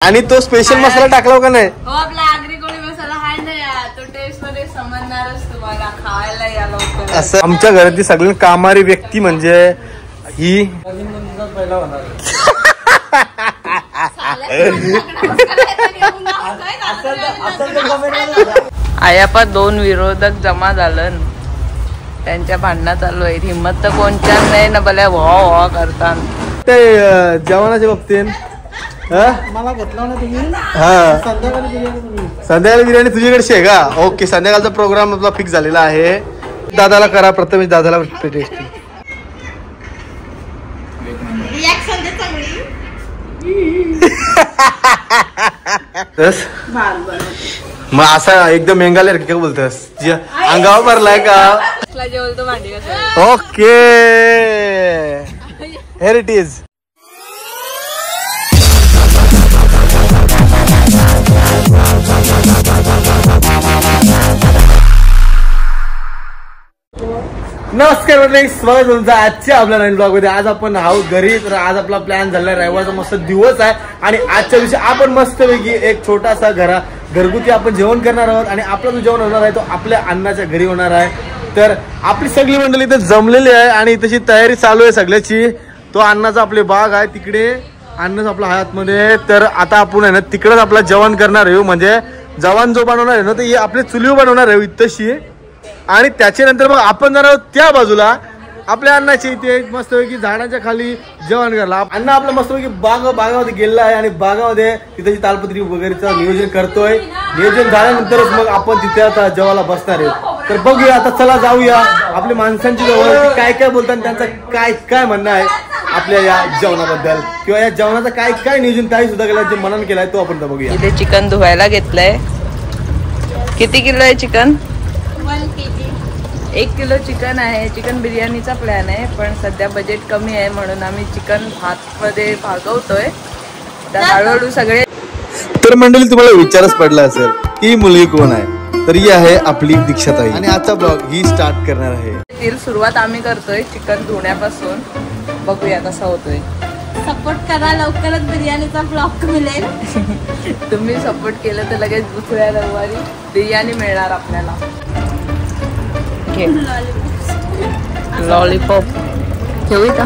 आणि तो स्पेशल मसाला टाकला का नाही? हो, आपला आगरी कोळी मसाला आहे ना, तो टेस्ट मध्ये समजणारच तुम्हाला. खायला या लवकर. असं आमच्या घरातली सगळी कामारी व्यक्ती म्हणजे ही आयापा दोन विरोधक जमा झालं, त्यांच्या भांडणं चालू आहे. हिंमत तर कोणच्या नाही ना, भल्या व्हा करतात ते जेवणाच्या बाबतीत. मला घेतला ना तुम्ही. हा, संध्याकाळी बिर्याणी तुझ्याकडे आहे का? ओके, संध्याकाळचा प्रोग्राम आपला फिक्स झालेला आहे. दादाला करा, प्रथमेश दादाला टेस्टी. मग असा एकदम मेंगाले काय बोलतस? अंगावर भरलाय का? Okay, here it is. नमस्कार मंडळी, स्वागत तुमचं आजच्या आपल्या नवीन ब्लॉग मध्ये. आज आपण आहोत घरी. तर आज आपला प्लॅन झाला रविवारचा मस्त दिवस आहे आणि आजच्या दिवशी आपण मस्तपैकी एक छोटासा घरगुती आपण जेवण करणार आहोत. आणि आपला जो जेवण होणार आहे तो आपल्या अण्णाच्या घरी होणार आहे. तर आपली सगळी मंडळी इथे जमलेली आहे आणि तशी तयारी चालू आहे सगळ्याची. तो अण्णाचा आपले बाग आहे तिकडे, अण्णाच आपला हातमध्ये. तर आता आपण आहे ना तिकडेच आपला जेवण करणार आहे. म्हणजे जेवण जो बनवणार आहे ना ते आपले चुलीवर बनवणार आहे इथशी. आणि त्याच्यानंतर मग आपण जाणार त्या बाजूला आपल्या अण्णाच्या इथे मस्तपैकी झाडाच्या खाली जेवण करायला. अण्णा आपलं मस्तपैकी बागामध्ये गेलेला आहे आणि बागामध्ये तिथे तालपत्री वगैरेचं नियोजन करतोय. नियोजन झाल्यानंतरच मग आपण तिथे आता जेवायला बसणार आहे. तर बघूया आता, चला जाऊया आपल्या माणसांची जवळ काय काय बोलतात, त्यांचं काय काय म्हणणं आहे आपल्या या जेवणाबद्दल किंवा या जेवणाचं काय काय नियोजन काही सुद्धा केलं, जे मनान केलंय तो आपण बघूया. इथे चिकन धुवायला घेतलंय. किती किलो आहे चिकन? 1 किलो चिकन आहे. चिकन बिर्याणीचा प्लॅन आहे, पण सध्या बजेट कमी आहे म्हणून आम्ही चिकन भात मध्ये भागवतोय. तर हळूहळू सगळे. तर मंडळी, तुम्हाला विचारच पडला असेल की ही मुलगी कोण आहे. तर ही आहे आपली दीक्षाताई आणि आजचा ब्लॉग ही स्टार्ट करणार आहे. सुरुवात आम्ही करतोय चिकन धुण्यापासून. बघूया कसा होतोय. सपोर्ट करा, लवकरच बिर्याणीचा ब्लॉग मिळेल. तुम्ही सपोर्ट केलं तर लगेच दुसऱ्या रविवारी बिर्याणी मिळणार आपल्याला. लॉलीपॉप ठेवू का?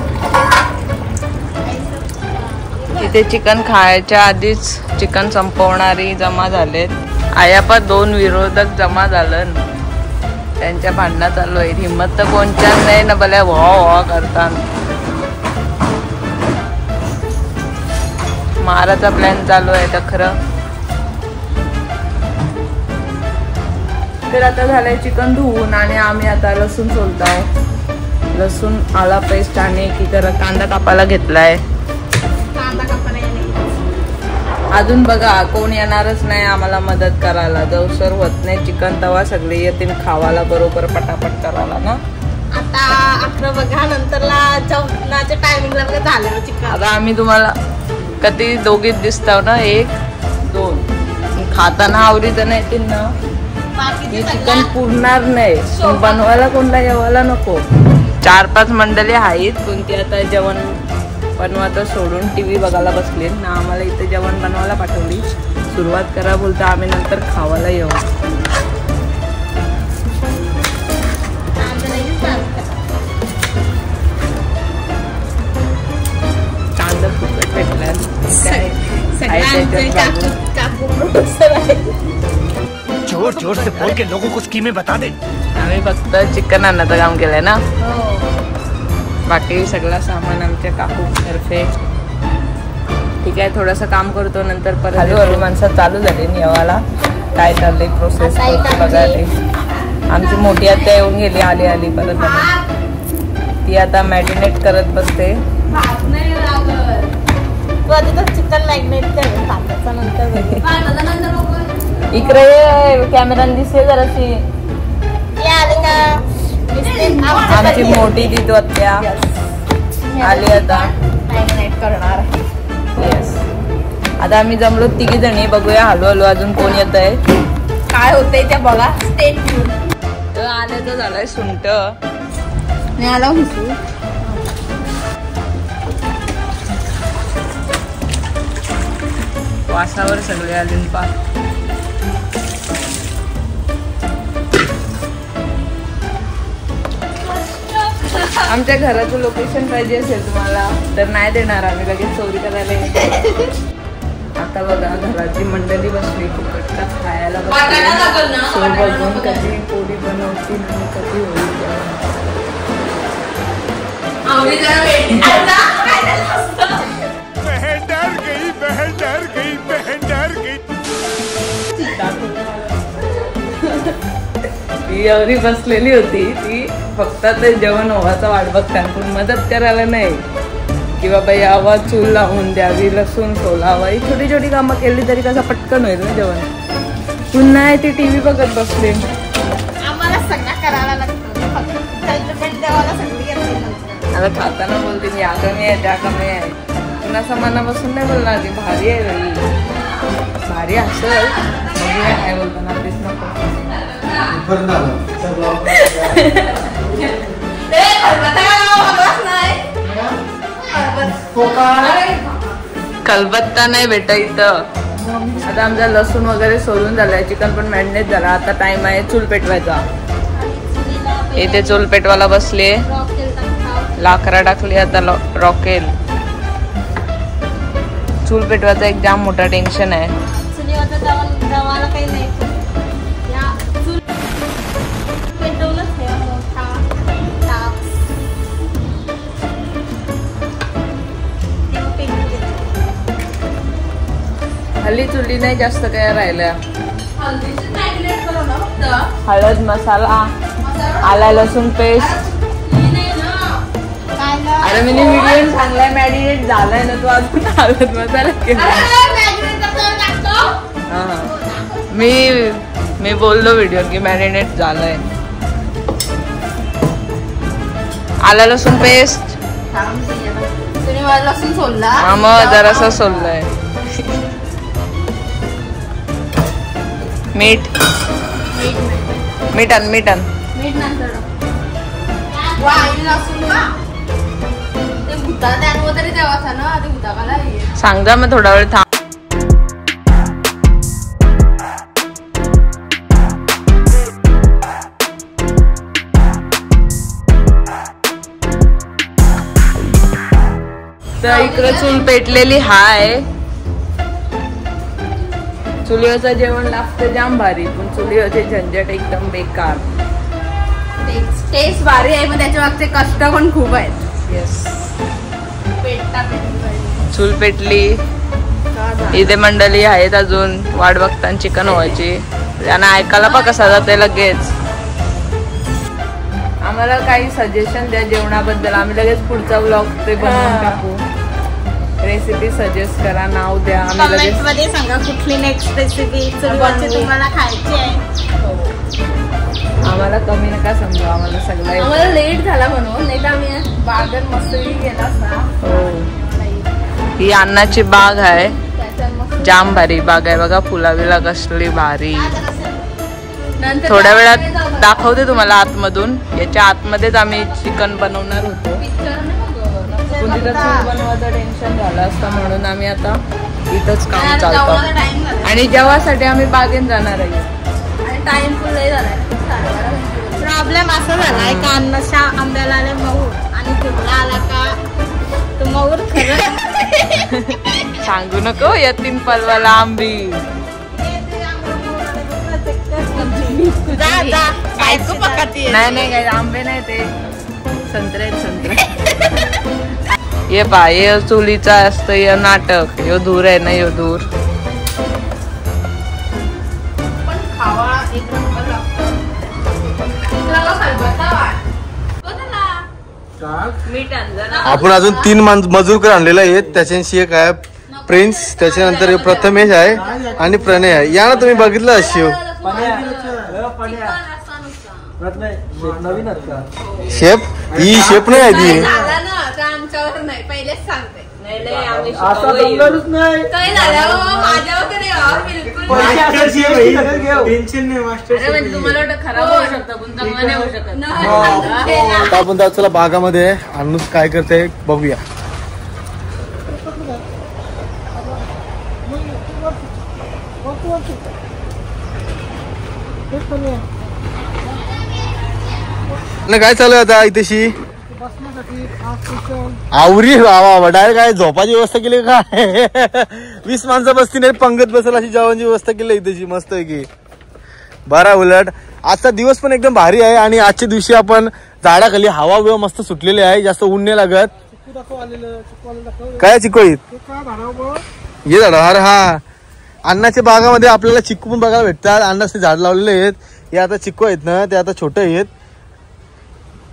इथे चिकन खायच्या आधीच चिकन संपवणारी जमा झालेत. आयापा दोन विरोधक जमा झालं, त्यांच्या भांडणं चालू आहेत. हिंमत तर कोणच्या नाही ना, भल्या व्हा करतात. माराचा प्लॅन चालू आहे तर खरं. तर आता झालंय चिकन धुवून आणि आम्ही आता लसूण सोलताय. लसूण आला पेस्ट आणि कांदा कापायला घेतलाय. अजून बघा कोण येणारच नाही आम्हाला मदत करायला. जवसर होत नाही चिकन तवा सगळे येतील खावाला बरोबर पटापट करायला ना. आता 11 बघा नंतरला जेवणाच्या टायमिंगला बघा झालं चिकन. आता आम्ही तुम्हाला कधी दोघीच दिसताव ना, 1 2 खाताना आवडीत नाही येतील ना. चिकन पुरणार नाही, बनवायला कोणला जेवायला नको. 4-5 मंडळी आहेत, कोणती आता जेवण बनवायचं सोडून टीव्ही बघायला बसले ना. आम्हाला इथे जेवण बनवायला पाठवली. सुरुवात करा बोलता, आम्ही नंतर खावायला येऊ. कांदा फुकट भेटला. जोर जोर से बोल के लोगों को स्कीमें बता दे. आम्ही फक्त चिकन आणण्याचं काम केलंय ना. बाकी सगळं सामान आमच्या काकू तर्फे. ठीक आहे, थोडंसं काम करतो नंतर परत. हळूहळू माणसं चालू झाली निवाला. काय चाललंय प्रोसेस बघा. ते आमची मोठी आत्या येऊन गेली आली परत. ती आता मॅरिनेट करत बसते. चिकन मॅरिनेट इकडे कॅमेरा दिसते जराशी. आमची मोठी ती आत्या आली आता मॅरिनेट करणार. येस, आता आम्ही जमलो 3 जणी. बघूया हळूहळू अजून कोण येत आहे, काय होतंय त्या बघा. स्टेट आल्याचं झालंय सुंट. आला हुसू. वासावर सगळे आले पा. आमच्या घराचं लोकेशन पाहिजे असेल तुम्हाला तर नाही देणार आम्ही, लगेच चोरी करायला येतो. आता बघा घराची मंडळी बसली फुकटला खायला बसली. सो बघून कधी पोळी बनवतील आणि कधी होईल ती एवढी बसलेली होती, ती फक्त ते जेवण व्हायचा वाट बघतात, पण मदत करायला नाही की बाबा यावा, चूल लावून द्यावी, लसूण सोलावा, ही छोटी छोटी कामं केली तरी कसं पटकन होईल ना जेवण. पुन्हा ती टीव्ही बघत बसले. आम्हाला सगळं करायला लागतं, आता खाताना बोलते या कमी आहे त्या कमी आहे, पुन्हा समानापासून नाही बोलणार ती भारी आहे बाई, भारी असेल काय बोलताना तेच नको. कलबत्ता नाही भेटा इथं. आता आमचा लसूण वगैरे सोलून झालाय, चिकन पण मॅरिनेट झाला. आता टाइम आहे चूल पेटवायचा. इथे चूल पेटवायला बसले, लाकडा टाकली, आता रॉकेल. चूल पेटवायचा एक जाम मोठा टेन्शन आहे. काही नाही पेटवलंच आहे मोठा टास्क. हल्ली चुली नाही जास्त काय राहिल्या. हळद, मसाला, आला लसूण पेस्ट. अरे मी व्हिडिओ चांगलाय मॅरिनेट झालाय ना, तू अजून हळद मसाला केला. मी बोललो व्हिडिओ की मॅरिनेट झालाय. आला लसूण पेस्ट लसूण सोलला, हा मग जरासा सोललाय. मीठ मीठ मीठ नंतर लसूण का ते भुता त्यावर तरी देवाचा ना, ते भुताकाला सांग जा. मग थोडा वेळ थांब. तर इकडे चूल पेटलेली हाय. चुलीवरचं जेवण लागतं जाम भारी, पण चुलीवरचे झंझट एकदम बेकार. टेस्ट भारी आहे, पण त्याच्या मागचे कष्ट पण खूप आहेत. येस. चूल पेटली. इथे मंडळी आहेत अजून वाट बघताना चिकन व्हायची. त्यांना ऐकायला पण कसा जाते लगेच. आम्हाला काही सजेशन द्या जेवणाबद्दल, आम्ही लगेच पुढचा व्लॉग ते बनवून टाकू. रेसिपी सजेस्ट करा, नाव द्या, आम्ही लगेच मध्ये सांगा कुठली नेक्स्ट रेसिपी तुम्हाला खायची आहे. आम्हाला कमी नका समजा, आम्हाला सगळं. आम्हाला लेट झाला म्हणून, नाही तर आम्ही बागेत मस्त गेला असता. हो, ही अन्नाची बाग आहे, जाम भारी बाग आहे बघा. फुला बिला कसली भारी. थोड्या वेळात दाखवते तुम्हाला आतमधून. याच्या आतमध्येच आम्ही चिकन बनवणार होतो, पण तिथं चूल बनवायचं टेन्शन झालं असतं म्हणून आम्ही आता इथंच काम चालतं. आणि जेवासाठी आम्ही बागेत जाणार आहे. टाइम फुल झालाय. प्रॉब्लेम असा झालाय का अन्नाच्या आंब्याला आले मऊर आणि फुटला आला का तो मऊर खरं सांगू नको यतीन पलवाला आंबी. नाही नाही काय आंबे नाही ते संत्रे संत्रे. ये पा ये चुलीचा असतं हे नाटक. यो दूर आहे ना, यो दूर. आपण अजून 3 मजूर आणलेले आहेत. त्याच्याशी एक आहे प्रिन्स, त्याच्यानंतर प्रथमेश आहे आणि प्रणय आहे. या ना तुम्ही बघितलं शिव शेफ. ही शेफ नाही आहे ती. आमच्यावर नाही, पहिलेच सांगते. आपण चला बागामध्ये अनुस काय करते बघूया. काय चालू आहे आता इथेशी आवरी वा डायरेक्ट काय झोपाची व्यवस्था केली काय 20 माणसं बसती नाही पंगत बसेल अशी जेवणाची व्यवस्था केली इथेशी मस्त आहे की बरा. उलट आजचा दिवस पण एकदम भारी आहे आणि आजच्या दिवशी आपण झाडाखाली हवा बिवा मस्त सुटलेली आहे, जास्त ऊन नाही लागत. काय चिक्कू हे झाड अरे हा अण्णाच्या बागामध्ये आपल्याला चिक्कू पण बघायला भेटतात. अण्णाचे झाड लावलेले आहेत, हे आता चिक्कू आहेत ना ते आता छोटे आहेत,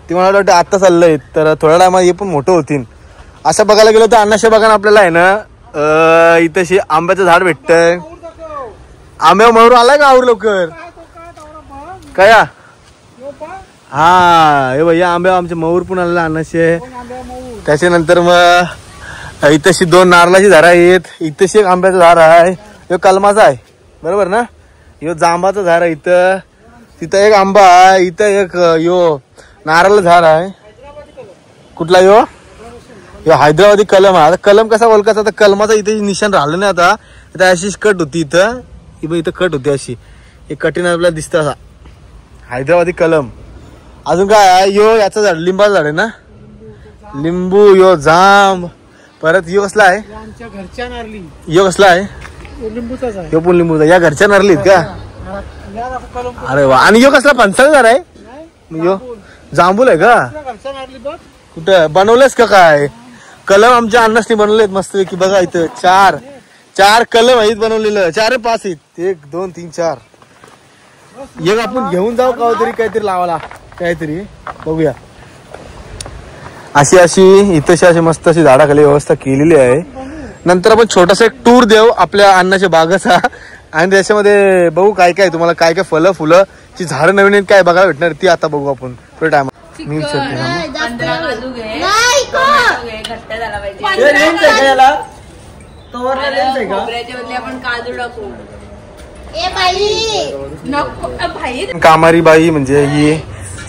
ते मला वाटतं आता चाललं आहेत तर थोड्या टायमात हे पण मोठं होतील. असं बघायला गेलं तर अण्णाच्या बागान आपल्याला आहे ना इथं आंब्याचं झाड भेटतंय. आंब्या मयूर आलाय का आवर लवकर काय हा हे भैया आंब्या आमचे मयूर पण आलेला अण्णाशे. त्याच्यानंतर मग इथंशी 2 नारळाची झाडं आहेत, इथंशी एक आंब्याचं झाड आहे, हे कलमाचा आहे बरोबर ना, ह्यो जांबाचं झाड आहे इथं, तिथं एक आंबा आहे, इथं एक यो नारळ झाड आहे. कुठला यो हैदराबादी कलम आहे. आता कलम कसा ओळखायचा, आता कलमाचा इथे निशाण राहिलं नाही. आता अशी कट होती इथं कट होती अशी, एक कठीण आपल्याला दिसतं असा हैदराबादी कलम. अजून काय आहे यो याचं झाड लिंबाचं झाड आहे ना, लिंबू यो जांब. परत यो कसला आहे घरच्या नारली यो कसला आहे लिंबूचाच आहे, यो पण लिंबूचा. या घरच्या नारलीत का अरे वा. आणि यो कसला फणसाचा झाड आहे यो जांभूल आहे का घरच्या नारली बघ कुठं बनवलेस का काय. कलम आमच्या अण्णासनी बनवलेत मस्त की बघा इथं 4 कलम आहेत बनवलेलं, 4 5 आहेत, 1 2 3 4. एक आपण घेऊन जाऊ का तरी काहीतरी लावायला काहीतरी बघूया. अशी इथंशी अशी मस्त अशी झाडाखाली व्यवस्था केलेली आहे. नंतर आपण छोटासा एक टूर देऊ आपल्या अण्णाच्या बागाचा आणि त्याच्यामध्ये बघू काय काय तुम्हाला काय काय फुलं ची झाडं नवीन काय बघायला भेटणार ती आता बघू आपण थोड्या टायमा. मी कामारी बाई म्हणजे ही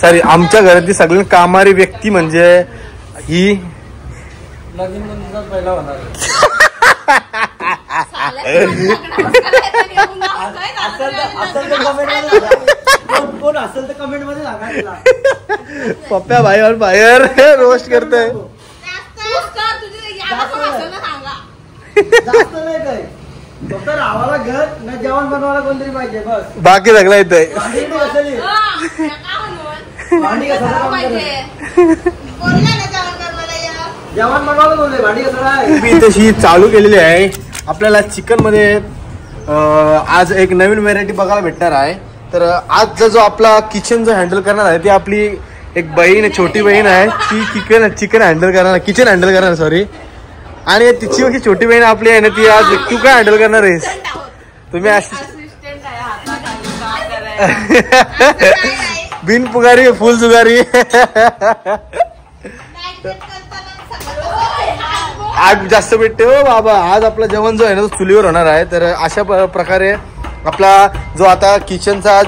सॉरी आमच्या घरातली सगळी कामारी व्यक्ती म्हणजे ही पहिला होणार. कोण असेल तर कमेंट मध्ये सांगा. पप्प्या बाहेर बाहेर रोस्ट करतोय. फक्त राहावाला घर ना जेवण बनवायला कोणतरी पाहिजे बस, बाकी सगळं येतंय. जेवण बनवायला बोलले भांडी कसं तशी चालू केलेली आहे. आपल्याला चिकन मध्ये आज एक नवीन व्हेरायटी बघायला भेटणार आहे. तर आज जो आपला किचन जो हँडल करणार आहे ती आपली एक बहीण छोटी बहीण आहे, ती चिकन हँडल करणार सॉरी. आणि तिची अशी छोटी बहीण आपली आहे ना ती आज तू काय हँडल करणार आहेस तुम्ही बिन पुगारी फुल जुगारी. आग जास्त भेटते हो बाबा. आज आपलं जेवण जो आहे ना तो चुलीवर होणार आहे. तर अशा प्रकारे आपला जो आता किचनचा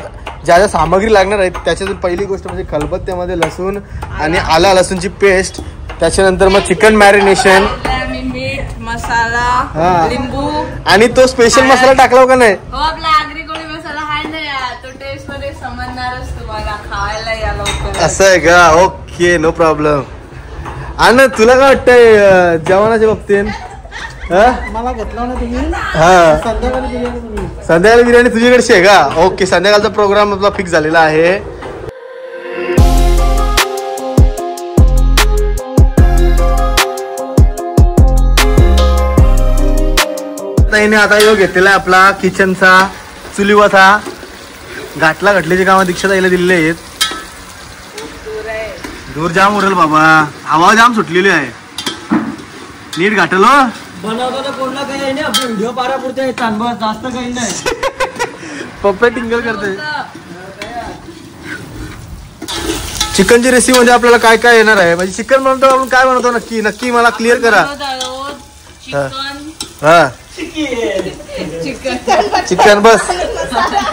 ज्या सामग्री लागणार आहे त्याच्यातून पहिली गोष्ट म्हणजे खलबत्त्यामध्ये लसूण आणि आला लसूणची पेस्ट, त्याच्यानंतर मग चिकन मॅरिनेशन, मीठ मसाला, लिंबू आणि तो स्पेशल मसाला टाकला का नाही आपला आगरी कोळी मसाला आहे ना तो टेस्ट मध्ये समजणारच तुम्हाला खायला या लवकर. असं आहे का ओके नो प्रॉब्लेम. आणि तुला काय वाटतंय जेवणाच्या बाबतीत मला घेतला ना तुम्ही हा संध्याकाळी बिर्याणी तुझ्याकडची आहे का ओके. संध्याकाळचा प्रोग्राम आपला फिक्स झालेला आहे. आता योग घेतलेला आहे आपला किचनचा चुलीवाचा घाटला घाटल्याची कामं दीक्षा ताईला दिलेले आहेत. दूर जाम उरल बाबा, हवा जाम सुटलेली आहे. नीट घाटल बनवतो कोणला काही नाही, आपले व्हिडिओ पारा पुरते तांबा जास्त काही नाही. पप्पा टिंगल करते. चिकनची रेसिपी मध्ये आपल्याला काय काय येणार आहे म्हणजे चिकन बनवतो आपण काय बनवतो नक्की मला क्लिअर करा. हा चिकन बस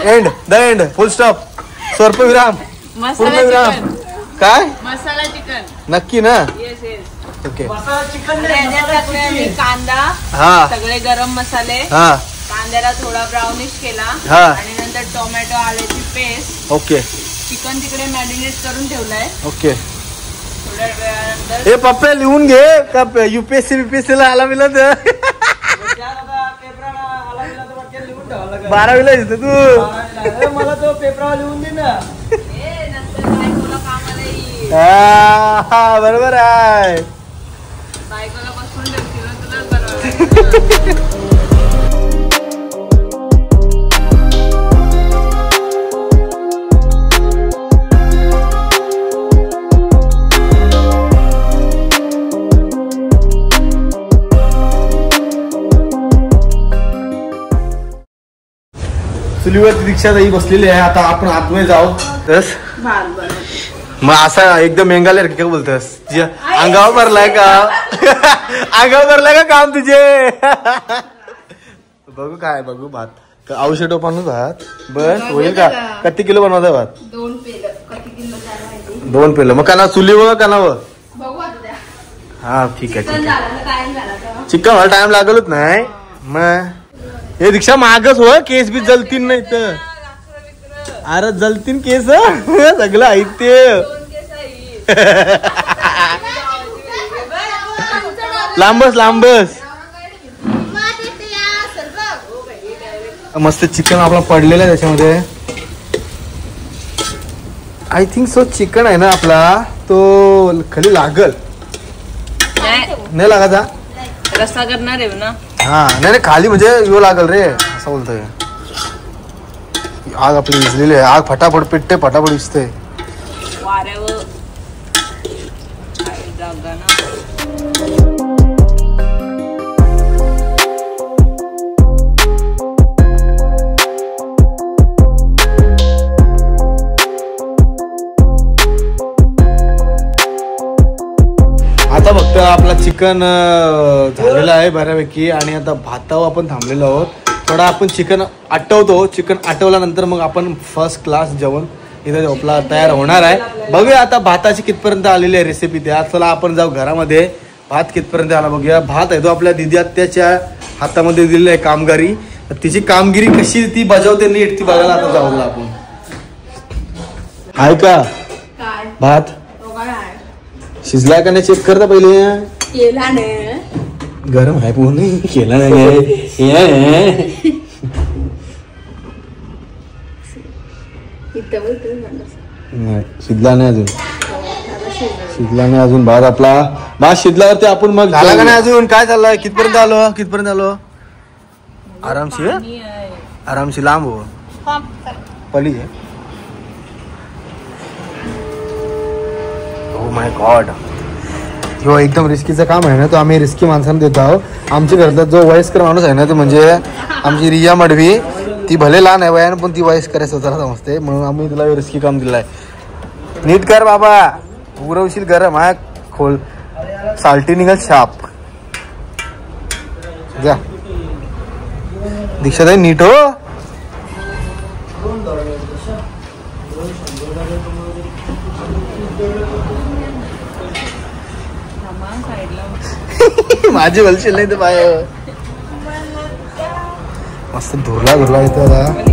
एंड फुल स्टॉप स्वल्पविराम पूर्णविराम काय मसाला चिकन नक्की ना ओके. कांदा हा सगळे गरम मसाले हा कांद्याला थोडा ब्राउनिश केला हा. आणि नंतर टोमॅटो आल्याची पेस्ट. ओके. चिकन तिकडे मॅरिनेट करून ठेवलंय. ओके. थोड्या वेळानंतर हे पप्पा लिहून घे का UPSC ला आला मिळत 12वीला येतो तू. मला तो पेपरावर लिहून दे ना. नंतर बायकोला कामाला येईल. हा बरोबर आहे. बायकोला बसून ठेवतील ना तुलाच बरोबर. चुलीवरती दीक्षाताई बसलेली आहे. आता आपण आतमध्ये जाऊ. तस मग असा एकदम मेंगाले काय बोलतस अंगावर भरलाय का अंगावर भरलाय का काम तुझे. बघू काय बघू भात औषध टोपानच भात बस होईल का. किती किलो बनवता भात. 2 पेलं मग काना चुलीवर कानावर. हा ठीक आहे ठीक आहे. चिकन मला टाइम लागलच नाही. मग हे दीक्षा मागच हो केस बी जलतीन नाही तर. अरे जलतीन केस सगळं आहे ते. लांबस लांबस. मस्त चिकन आपला पडलेला आहे त्याच्यामध्ये. आय थिंक सो चिकन आहे ना आपला तो खाली लागल नाही लागायचा. रस्सा करणार आहे ना. हा नाही खाली म्हणजे यो लागल रे असं बोलतोय. आग आपली विजलेली आहे. आग फटाफट पेटते फटाफट विजते. वाऱ्यावर जागा ना. आता फक्त आपला चिकन झालेला आहे बऱ्यापैकी आणि आता भातावर आपण थांबलेलो आहोत. थोडा आपण चिकन आटवतो. चिकन आटवल्यानंतर मग आपण फर्स्ट क्लास जेवण इथे आपला तयार होणार आहे. बघूया आता भाताची कितपर्यंत आलेली आहे रेसिपी त्या. चला आपण जाऊ घरामध्ये. भात कितपर्यंत आला बघूया. भात आहे तो आपल्या दिदी आत्याच्या हातामध्ये दिलेला आहे कामगारी. तिची कामगिरी कशी ती बजावते नीट ती बघायला आता जाऊ आपण. आहे का भात शिजलाय का नाही चेक करता पहिले. केला नाही गरम आहे पूर्ण केला नाही. शिजला नाही अजून. शिजला नाही अजून भात आपला. भात शिजल्यावरती आपण मग झाला का नाही अजून. काय चाललंय कितपर्यंत आलो कितपर्यंत आलो. आरामशी आरामशी लांब हो पली. ओ माय गॉड हो एकदम रिस्कीचं काम आहे ना तो. आम्ही रिस्की माणसांना देत आहोत. आमच्या घरातला जो वयस्कर माणूस आहे ना तो म्हणजे आमची रिया मडवी. ती भले लहान आहे वयानं पण ती वयस्कर स्वतःला समजते म्हणून आम्ही तिला रिस्की काम दिलं आहे. नीट कर बाबा उरवशील गरम हा खोल साल्टी निघल शाप. जा दीक्षाताई नीट हो. माझी बोलशील नाही तर बाय मस्त धुरला धुरला येतो आता.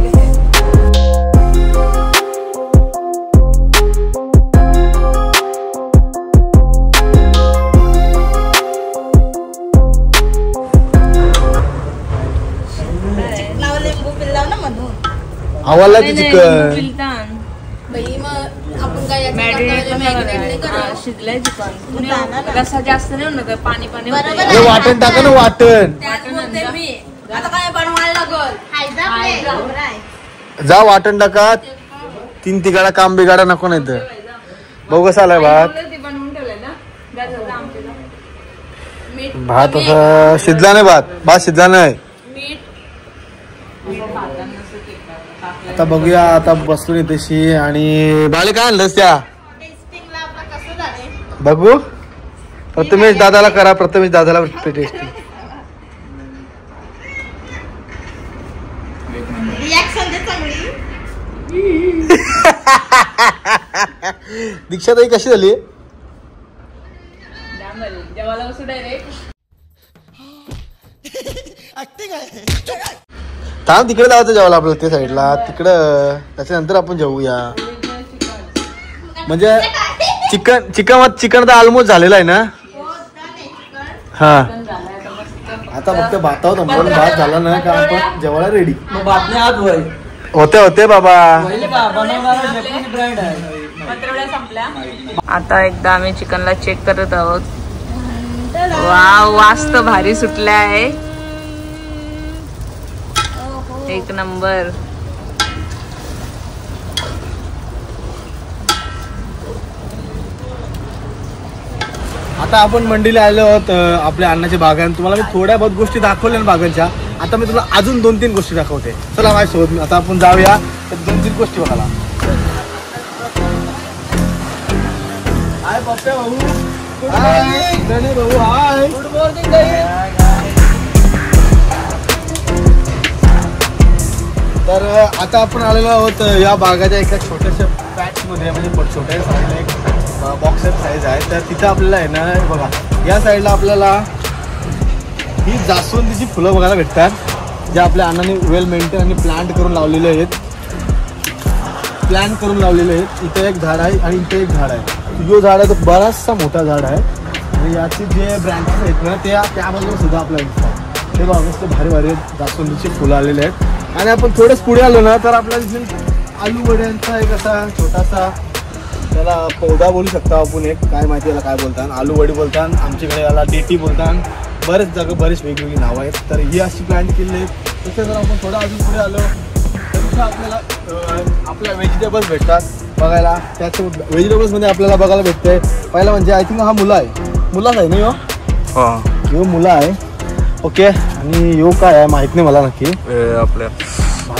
आवाला चिकन शिजलंय चिकन. रस्सा जास्त नाही होणार पाणी पाणी. वाटण टाका ना वाटण. जा वाटण टाका. 3 तिगाडा काम बिगाडा नको नाही तर. बघू कसा आलाय भात. भात असा शिजला नाही. भात शिजला नाही. आता बघूया आता बसलो इथेशी आणि बाळे काय आणलंस त्या बघू. प्रथमेश दादाला करा. प्रथमेश दादाला टेस्टिंग. दीक्षाताई कशी झाली. थांब तिकडे जायचं जेवायला आपल्याला ते साईडला तिकडं, त्याच्यानंतर आपण जेवूया. म्हणजे चिकन तर ऑलमोस्ट झालेला आहे ना. हा आता फक्त भातावर थांबवलं, भात झाला ना का आपण जेवायला रेडी. बातम्या आत होय होते बाबा. आता एकदा आम्ही चिकनला चेक करत आहोत. वाव, वास तर भारी सुटला आहे, एक नंबर. आता आपण मंडीला आलो आहोत आपल्या अण्णाच्या बागान. तुम्हाला मी थोड्या बहुत गोष्टी दाखवल्या ना बागांच्या. आता मी तुला अजून 2-3 गोष्टी दाखवते. चला माझ्यासोबत. आता आपण जाऊया तर 2-3 गोष्टी बघायला. हाय पप्प्या भाऊ. हाय गणे भाऊ. Hi good morning. तर आता आपण आलेलो आहोत या बागाच्या एका छोट्याशा पॅचमध्ये, म्हणजे छोट्या साईडला एक बॉक्सर साईज आहे. तर तिथं आपल्याला आहे ना बघा, या साईडला आपल्याला ही जास्वंदीची फुलं बघायला भेटतात, जे आपल्या अण्णाने वेल मेंटेन आणि प्लांट करून लावलेले आहेत. इथं एक झाड आहे आणि इथं एक झाड आहे. जो झाड आहे तो बराचसा मोठा झाड आहे आणि याची जे ब्रँचेस आहेत ना ते त्या बाजूला सुद्धा आपल्याला दिसतात. ते बघा मस्त भारी भारी जास्वंदीचे फुलं आलेले आहेत. आणि आपण थोडंच पुढे आलो ना तर आपल्याला दिसेल आलू वड्यांचा एक असा छोटासा, त्याला पौधा बोलू शकता आपण, एक काय माहिती याला काय बोलतात, आलू वडी बोलतात, आमच्याकडे याला डेटी बोलतात, बरेच जागा बरेच वेगवेगळी नावं आहेत. तर ही अशी प्लॅन केली आहे. तसं जर आपण थोडं अजून पुढे आलो तर तिथं आपल्या व्हेजिटेबल्स भेटतात बघायला. त्याच्या व्हेजिटेबल्समध्ये आपल्याला बघायला भेटते पहिला म्हणजे आय थिंक हा मुलाच आहे ना यो मुला आहे. ओके. आणि यो काय आहे माहित नाही मला नक्की. आपल्या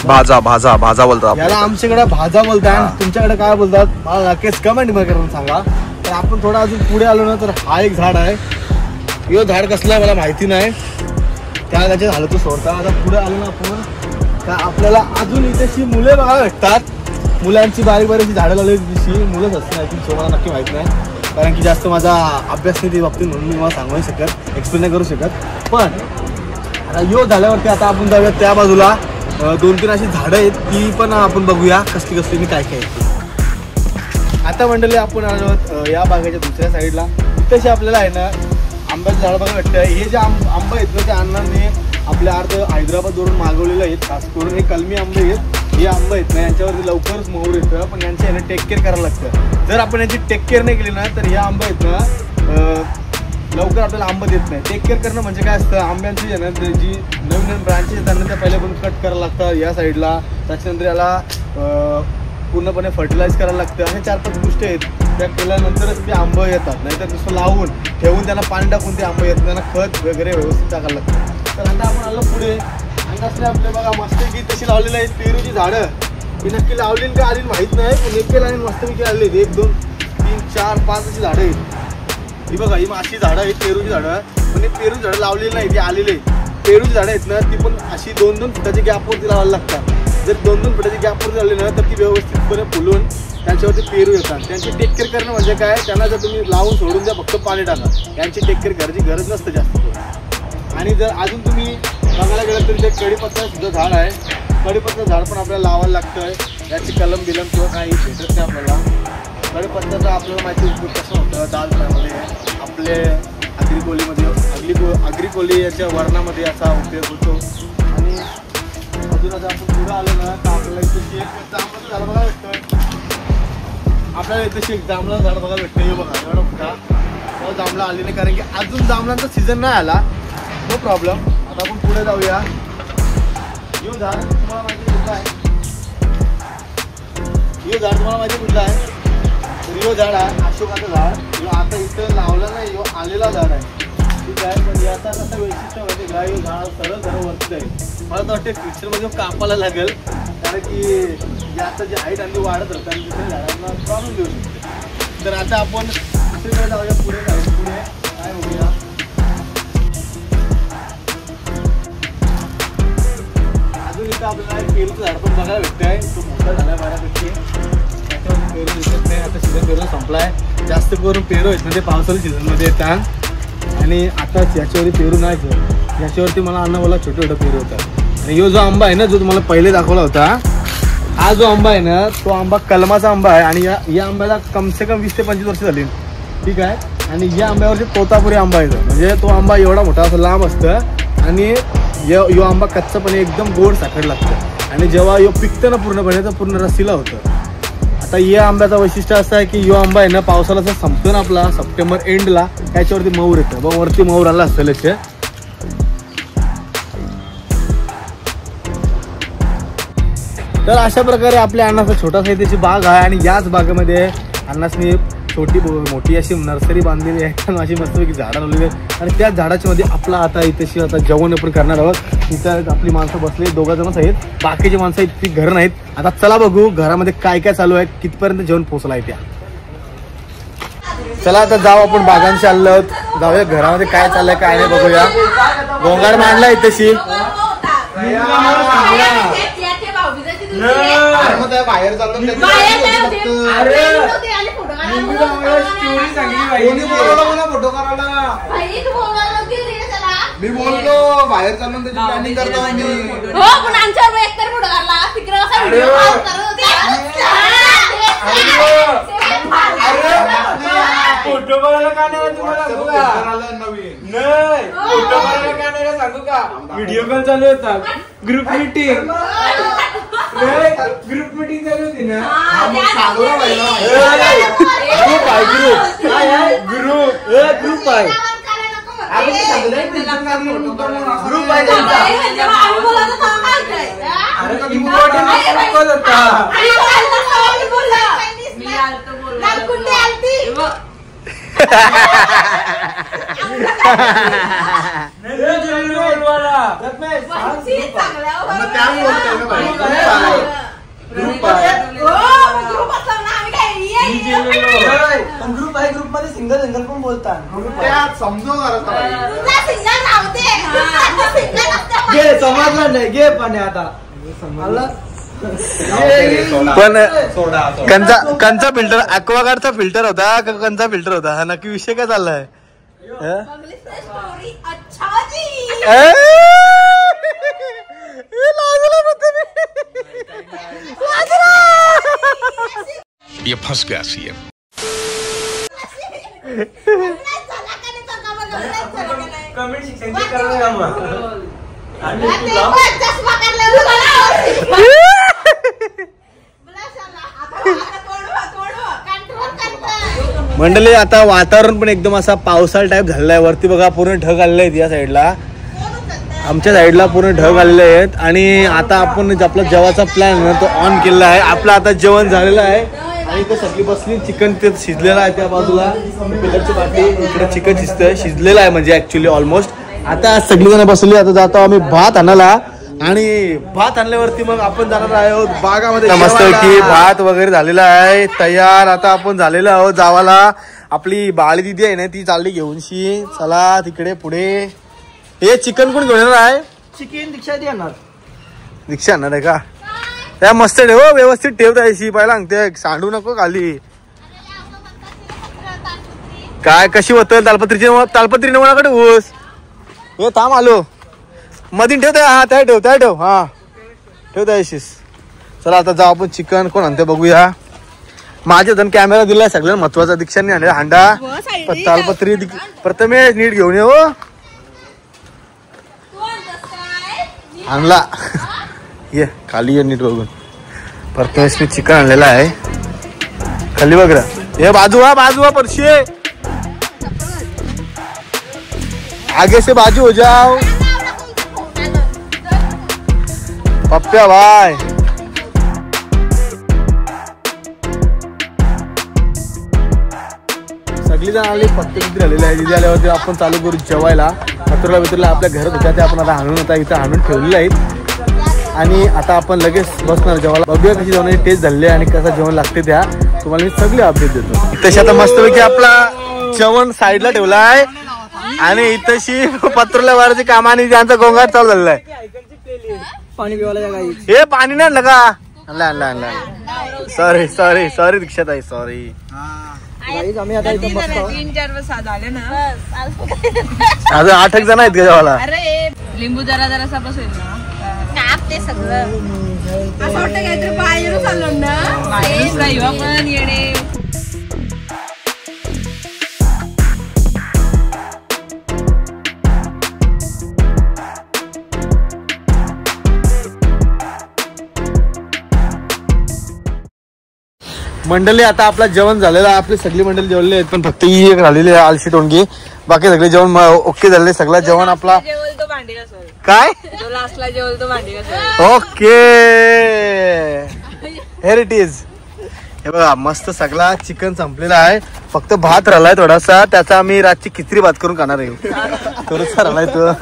भाजा बोलतात याला आमच्याकडे भाजा बोलतात, तुमच्याकडे काय बोलतात मला नक्कीच कमेंट मध्ये करून सांगा. तर आपण थोडं अजून पुढे आलो ना तर हा एक झाड आहे. यो झाड कसलं आहे मला माहिती नाही, त्याचे झालं तो सोडता. आता पुढे आलो ना आपण तर आपल्याला अजून इथेशी मुले बघायला भेटतात. मुलांची बारीक बारीक झाडं लावली तशी मुलंच असते आय थिंक, मला नक्की माहित नाही कारण की जास्त माझा अभ्यास नाही ते बाबतीत, म्हणून मी मला सांगू नाही शकत, एक्सप्लेन नाही करू शकत. पण आता यो झाल्यावरती आता आपण जाऊया त्या बाजूला. 2-3 अशी झाडं आहेत, ती पण आपण बघूया कसली कसली काय काय आहेत. आता मंडळी आपण आलो या बागेच्या दुसऱ्या साईडला. तसे आपल्याला आहे ना आंब्याचं झाड बघायला भेटतं. हे जे आंबा आहेत ना त्या अण्णांनी आपल्या अर्ध हैदराबादवरून मागवलेलं आहेत, खास करून हे कलमी आंबे आहेत. हे आंबे आहेत ना यांच्यावरती लवकरच मोहर येतं, पण यांचे आहे ना टेक केअर करायला लागतं. जर आपण यांची टेक केअर नाही केली ना तर हे आंबे आहेत ना लवकर आपल्याला आंबा देत नाही. टेक केअर करणं म्हणजे काय असतं, आंब्यांची आहे ना जी नवीन ब्रांचेस त्यांना त्या पहिल्यापासून कट करायला लागतं या साईडला. त्याच्यानंतर याला पूर्णपणे फर्टिलाइज करायला लागतं. अशा 4-5 गोष्टी आहेत, त्या केल्यानंतरच ते आंबं येतात. नाहीतर नुसतं लावून ठेवून त्यांना पाणी टाकून ते आंबं येतात, त्यांना खत वगैरे व्यवस्थित टाकायला लागतं. तर आता आपण आलो पुढे आणि असले आपले बघा मस्तपैकी तशी लावलेली आहेत पेरूची झाडं. ही नक्की लावलेली काय आली माहीत नाही, पण एक केलं आणि मस्तपैकी आलेली आहेत. 1, 2, 3, 4, 5 अशी झाडं आहेत. ही बघा ही अशी झाडं आहेत पेरूची झाडं, पण ही पेरूची झाडं लावलेली नाही, ती आलेली आहे. पेरूची झाडं आहेत ना ती पण अशी 2-2 फुटाची गॅपवरती लावायला लागतात. जर 2-2 फुटाची गॅपवरती लावली ना तर ती व्यवस्थितपणे फुलून त्याच्यावरती पेरू येतात. त्यांची टेक केअर करणं म्हणजे काय, त्यांना जर तुम्ही लावून सोडून द्या फक्त पाणी टाका, यांची टेक केअर करायची गरज नसतं जास्त करून. आणि जर अजून तुम्ही बघायला गेलं तर ते कढीपत्ता सुद्धा झाड आहे. कढीपत्ता झाड पण आपल्याला लावायला लागतं. याची कलम बिलम किंवा काही भेटत नाही आपल्याला. कढीपत्त्याचा आपल्याला माहिती उपयोग कसं होतं, दाल फ्रायमध्ये आपले अग्रिकोली याच्या वर्णामध्ये याचा उपयोग होतो. आणि अजून आता आपण पुढं आलो ना तर आपल्याला इथे एक जांभळाचं झाड बघायला भेटतं. आपल्याला इथे एक जांभळाचं झाड बघायला भेटतं. हे बघा एवढा मोठा जांभळा आली नाही कारण की अजून जांभळांचा सीझन नाही आला. No problem. आता आपण पुढे जाऊया. यो झाड तुम्हाला माहिती कुठलं आहे, यो झाड तुम्हाला माहिती कुठलं आहे, तर यो झाड आहे अशोकाचं झाड. यो आता इथं लावलं नाही, यो आलेला झाड आहे ठीक आहे. पण याचा कसं वैशिष्ट्य माहिती का, यो झाड सरळ सरळ वरती आहे. मला तर वाटतं फ्युचरमध्ये कापायला लागेल कारण की जास्त जी हाईट आणि वाढत राहतात आणि दुसऱ्या झाडांना प्रॉब्लेम देऊ शकते. तर आता आपण दुसरीकडे जाऊया. पुढे काय बघूया. अजून इथं आपल्याला पेरूचं झाड पण बघायला भेटतं आहे. तो मोठा झाला आहे बऱ्यापैकी. त्याच्यावर पेरू दिसत नाही. आता सीझन पेरू संपला आहे. जास्त करून पेरू आहेत ना ते पावसाळी सीझनमध्ये येतात आणि आता याच्यावरती पेरू नाही. याच्यावरती मला अन्न बोला छोटे छोटे पेरू होतात आणि यो जो आंबा आहे ना, जो तुम्हाला पहिले दाखवला होता, हा जो आंबा आहे ना, तो आंबा कलमाचा आंबा आहे. आणि या आंब्याला कमसे कम 20 ते 25 वर्ष झाली, ठीक आहे. आणि या आंब्यावरती तोतापुरी आंबा आहे, म्हणजे तो आंबा एवढा मोठा असं लांब असतं. आणि यो आंबा कच्चापणे एकदम गोड साखर लागतं. आणि जेव्हा यो पिकतं ना पूर्णपणे, तर पूर्ण रसीला होतं. आता या आंब्याचं वैशिष्ट्य असं आहे की यो आंबा आहे ना, पावसाला जर संपतो ना आपला सप्टेंबर एंडला, त्याच्यावरती मऊर येतं. बघ वरती मऊर आला असेल याचे. तर अशा प्रकारे आपल्या अण्णाचा छोटासा त्याची बाग आहे. आणि याच बागेमध्ये अण्णासनी छोटी मोठी अशी नर्सरी बांधलेली आहे. अशी मस्तपैकी झाडं लावलेली आहेत. आणि त्या झाडाच्या मध्ये आपला आता इथेशी आता जेवण आपण करणार आहोत. इथं आपली माणसं बसली, 2 जणच आहेत, बाकीची माणसं इतकी घर नाहीत. आता चला बघू घरामध्ये काय काय चालू आहे, कितपर्यंत जेवण पोहोचला आहे त्या. चला आता जाऊ आपण बागांशी आलो, जाऊया घरामध्ये काय चाललंय काय नाही बघूया. गोंगाड मांडला इथेशी. बाहेर चाललो फोटो करायला. मी बोलतो बाहेर चालून त्याची प्लॅनिंग करतो आम्ही. फोटो करायला का नाही तुम्हाला सांगू का? व्हिडिओ कॉल चालू होता, ग्रुप मीटिंग चालू होती ना. ग्रुप आहे. ग्रुप आहे, ग्रुप मध्ये सिंगल सिंगल पण बोलतात. समजो घे समजला नाही, घे पाणी आता पण कंचा फिल्टर, ॲक्वागार्डचा फिल्टर होता का कंचा फिल्टर होता, हा नक्की विषय काय चाललाय? ये फंस गया सीएम. कमेंट शिक्षण करायला मंडळी आता वातावरण पण एकदम असा पावसाळा टाईप झालेला आहे. वरती बघा पूर्ण ढग आलेले आहेत, या साईडला आमच्या साईडला पूर्ण ढग आलेले आहेत. आणि आता आपण आपला जेवायचा प्लॅन आहे तो ऑन केलेला आहे. आपलं आता जेवण झालेलं आहे. आणि इथे सगळी बसली, चिकन ते शिजलेलं आहे त्या बाजूला, पिलरची पाठी इकडे चिकन शिजलेलं आहे म्हणजे ऍक्च्युली ऑलमोस्ट. आता सगळीजण बसली. आता जातो आम्ही भात आणायला. आणि भात आणल्यावरती मग आपण जाणार आहोत बागामध्ये. मस्तपैकी भात वगैरे झालेला आहे तयार. आता आपण झालेलो आहोत जावाला. आपली बाळी दिदी आहे ना, ती चालली घेऊनशी. चला तिकडे पुढे. हे चिकन कोण घेऊन येणार आहे? चिकन दीक्षा येणार. दीक्षा आणणार आहे का? त्या मस्त ठेव, व्यवस्थित ठेव त्याशी. पहिला सांगते सांडू नको खाली. काय कशी होतं तालपत्री नवणाकडे ऊस. हे थांब आलो मधीन ठेवते. हा त्या ठेव हा ठेव त्याशीस. चला आता जाऊ आपण चिकन कोण आणते बघूया. माझ्या धन कॅमेरा दिलाय सगळ्यांना महत्वाचा. दीक्षाने आणले हांडा, तालपत्री. प्रथमेश नीट घेऊन ये. हो आणला ये खाली ये नीट बघून. प्रथमेशने चिकन आणलेला आहे. खाली बघ रा. हे बाजू परशे आगे से बाजू हो जाओ. पप्प्या भाई सगळी जण आली. फक्त किती राहिलेली आहे. दिदी आल्यावरती आपण चालू करू जेवायला. पत्रला आपल्या घरात होत्या त्या आपण आता आणून होता इथं आणून ठेवलेल्या आहेत. आणि आता आपण लगेच बसणार जेवायला. बघूया कशी जेवणाची टेस्ट झाली आणि कसं जेवण लागते त्या तुम्हाला मी सगळे अपडेट देतो. तशी आता मस्तपैकी आपला जेवण साईडला ठेवला आहे. आणि इथशी पत्रला वाराची कामाने त्यांचा गोंगाट चालू झालेला आहे. पाणी पिवायला हे पाणी नाही आणलं का? आणला. सॉरी दीक्षात आहे. सॉरी. आम्ही आता इथं बसतो. 3-4 वर्ष झाले ना. अजून 8 जण आहेत का जेवायला? अरे लिंबू जरा बसवेल ना. वाटते सगळं असं वाटतं काहीतरी बाहेरून चाललो ना पण येणे मंडळी आता आपला जेवण झालेलं आहे. आपली सगळी मंडळी जेवलेली आहेत पण फक्त ही एक राहिलेली आहे आलशी टोणगी. बाकी सगळे जेवण ओके झाले. सगळं जेवण आपला जेवल तो भांडी घासल काय जो लास्टला जेवल तो भांडी घासल ओके हेर इट इज. हे बघा मस्त सगळा चिकन संपलेला आहे. फक्त भात राहिलाय थोडासा त्याचा आम्ही रातची खिचडी भात करून खाणार आहे. थोडासा राहिलाय तो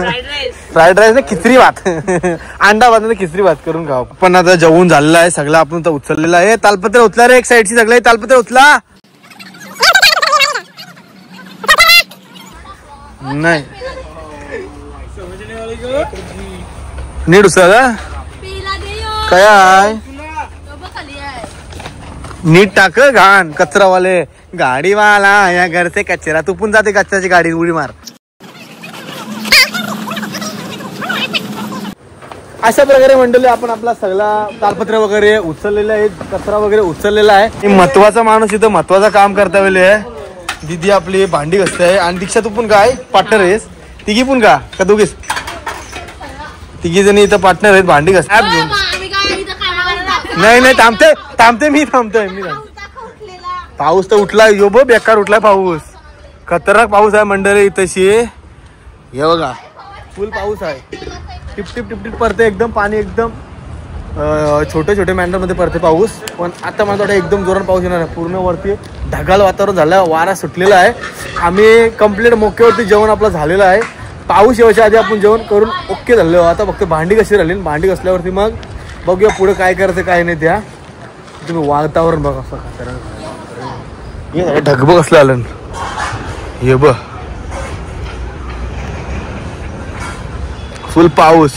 फ्राईड राईस ना खिचडी भात अंडा भात खिचडी भात करून खाऊ. पण आता जेवून झालेला आहे सगळं आपण तर उचललेलं आहे. तालपत्र उचला रे एक साईडची सगळे तालपत्र उचला. नाही नीट उचला काय आहे नीट टाक घाण कचरावाले गाडीवाला या घरचे कचरा तू पण जाते कचऱ्याची गाडी उडी मार. अशा प्रकारे मंडळी आपण आपला सगळा तालपत्र वगैरे उचललेला आहे कचरा वगैरे उचललेला आहे. महत्वाचा माणूस इथं महत्वाचं काम करता वेळे आहे. दीदी आपली भांडी घासते आहे आणि दीक्षा तू पण काय पार्टनर आहेस तिघी पण का दोघीच तिघी जणी इथं पार्टनर आहेत भांडी घास. नाही थांबते मी थांबतोय. पाऊस तर उठला यो बो बेकार उठलाय पाऊस. खतरनाक पाऊस आहे मंडळी तशी. हे बघा फुल पाऊस आहे. टिप टिप टिप टिप पडते एकदम पाणी एकदम छोटे छोटे मॅन्डर मध्ये पडते पाऊस. पण आता मला वाटतं एकदम जोरात पाऊस येणार आहे. पूर्ण वरती ढगाळ वातावरण झालं वारा सुटलेला आहे. आम्ही कम्प्लीट मोक्यावरती जेवण आपलं झालेलं आहे. पाऊस येवायच्या आधी आपण जेवण करून ओके झालं. आता फक्त भांडी कशी राहिली भांडी घासल्यावरती मग बघूया पुढे काय करायचं काय नाही. त्या तुम्ही वातावरण बघा असं ढगबग असलं आलं हे बघ फुल पाऊस.